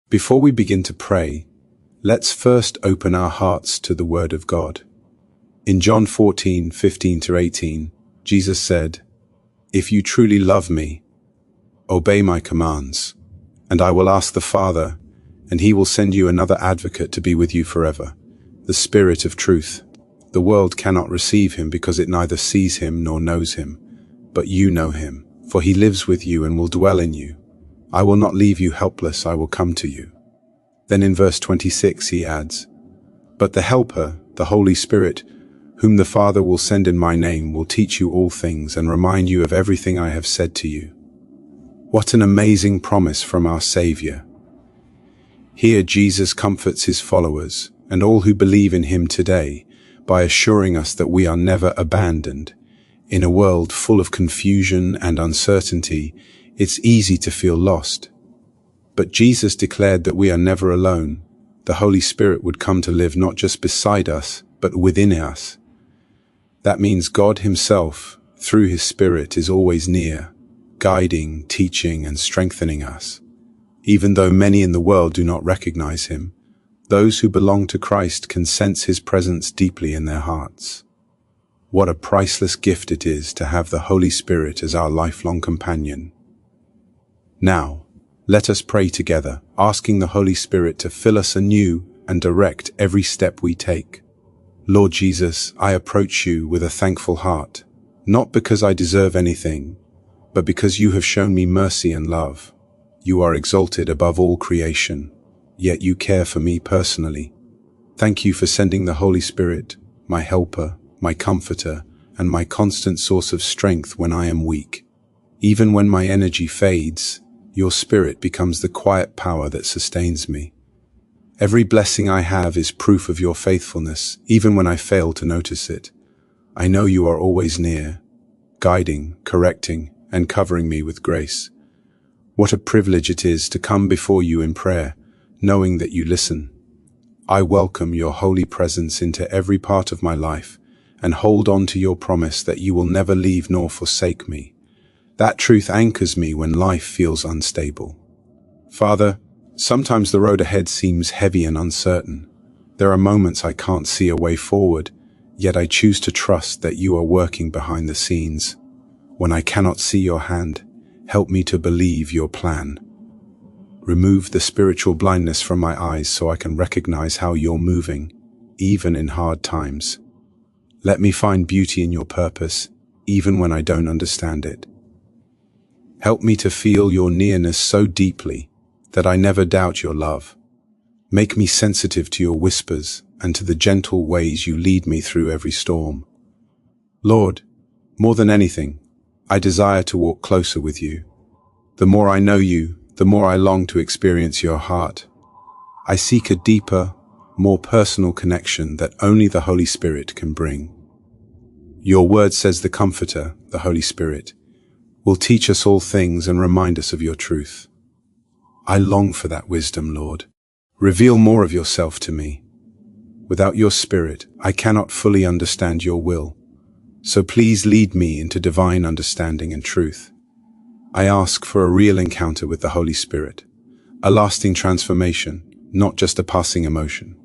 Before we begin to pray, let's first open our hearts to the Word of God. In John 14:15-18, Jesus said, "If you truly love me, obey my commands, and I will ask the Father, and he will send you another advocate to be with you forever, the Spirit of truth. The world cannot receive him because it neither sees him nor knows him, but you know him, for he lives with you and will dwell in you. I will not leave you helpless, I will come to you." Then in verse 26 he adds, "But the Helper, the Holy Spirit, whom the Father will send in my name, will teach you all things and remind you of everything I have said to you." What an amazing promise from our Savior. Here Jesus comforts his followers and all who believe in him today by assuring us that we are never abandoned. In a world full of confusion and uncertainty, it's easy to feel lost. But Jesus declared that we are never alone. The Holy Spirit would come to live not just beside us, but within us. That means God himself, through his Spirit, is always near, guiding, teaching, and strengthening us. Even though many in the world do not recognize him, those who belong to Christ can sense his presence deeply in their hearts. What a priceless gift it is to have the Holy Spirit as our lifelong companion. Now, let us pray together, asking the Holy Spirit to fill us anew and direct every step we take. Lord Jesus, I approach you with a thankful heart, not because I deserve anything, but because you have shown me mercy and love. You are exalted above all creation, yet you care for me personally. Thank you for sending the Holy Spirit, my helper, my comforter, and my constant source of strength when I am weak. Even when my energy fades, your Spirit becomes the quiet power that sustains me. Every blessing I have is proof of your faithfulness, even when I fail to notice it. I know you are always near, guiding, correcting, and covering me with grace. What a privilege it is to come before you in prayer, knowing that you listen. I welcome your holy presence into every part of my life, and hold on to your promise that you will never leave nor forsake me. That truth anchors me when life feels unstable. Father, sometimes the road ahead seems heavy and uncertain. There are moments I can't see a way forward, yet I choose to trust that you are working behind the scenes. When I cannot see your hand, help me to believe your plan. Remove the spiritual blindness from my eyes so I can recognize how you're moving, even in hard times. Let me find beauty in your purpose, even when I don't understand it. Help me to feel your nearness so deeply that I never doubt your love. Make me sensitive to your whispers and to the gentle ways you lead me through every storm. Lord, more than anything, I desire to walk closer with you. The more I know you, the more I long to experience your heart. I seek a deeper, more personal connection that only the Holy Spirit can bring. Your word says the Comforter, the Holy Spirit, will teach us all things and remind us of your truth. I long for that wisdom, Lord. Reveal more of yourself to me. Without your Spirit, I cannot fully understand your will. So please lead me into divine understanding and truth. I ask for a real encounter with the Holy Spirit, a lasting transformation, not just a passing emotion.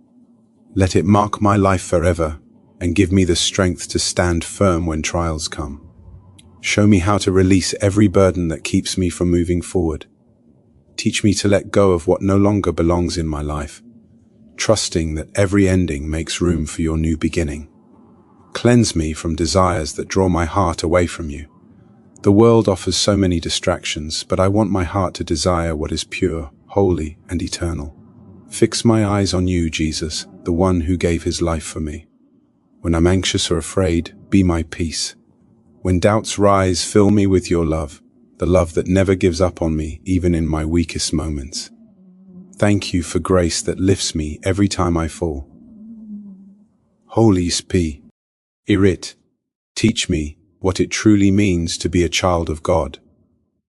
Let it mark my life forever and give me the strength to stand firm when trials come. Show me how to release every burden that keeps me from moving forward. Teach me to let go of what no longer belongs in my life, trusting that every ending makes room for your new beginning. Cleanse me from desires that draw my heart away from you. The world offers so many distractions, but I want my heart to desire what is pure, holy, and eternal. Fix my eyes on you, Jesus, the one who gave his life for me. When I'm anxious or afraid, be my peace. When doubts rise, fill me with your love, the love that never gives up on me, even in my weakest moments. Thank you for grace that lifts me every time I fall. Holy Spirit, teach me what it truly means to be a child of God.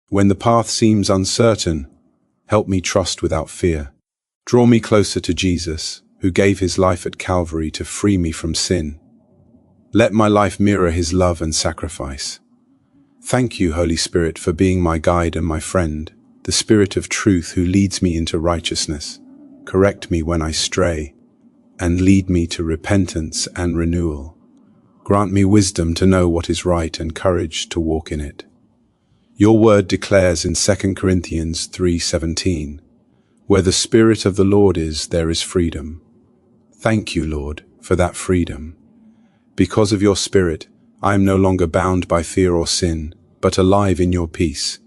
When the path seems uncertain, help me trust without fear. Draw me closer to Jesus, who gave his life at Calvary to free me from sin. Let my life mirror his love and sacrifice. Thank you, Holy Spirit, for being my guide and my friend, the the Spirit of truth who leads me into righteousness. Correct me when I stray, and lead me to repentance and renewal. Grant me wisdom to know what is right and courage to walk in it. Your word declares in 2 Corinthians 3:17, "Where the Spirit of the Lord is, there is freedom." Thank you, Lord, for that freedom. Because of your Spirit, I am no longer bound by fear or sin, but alive in your peace.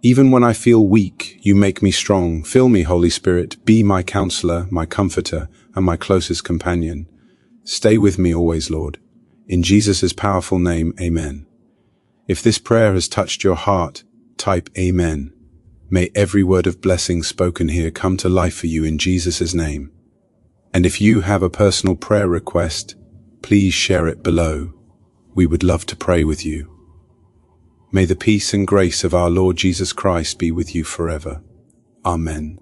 Even when I feel weak, you make me strong. Fill me, Holy Spirit, be my counselor, my comforter, and my closest companion. Stay with me always, Lord. In Jesus' powerful name, amen. If this prayer has touched your heart, type amen. May every word of blessing spoken here come to life for you in Jesus' name. And if you have a personal prayer request, please share it below. We would love to pray with you. May the peace and grace of our Lord Jesus Christ be with you forever. Amen.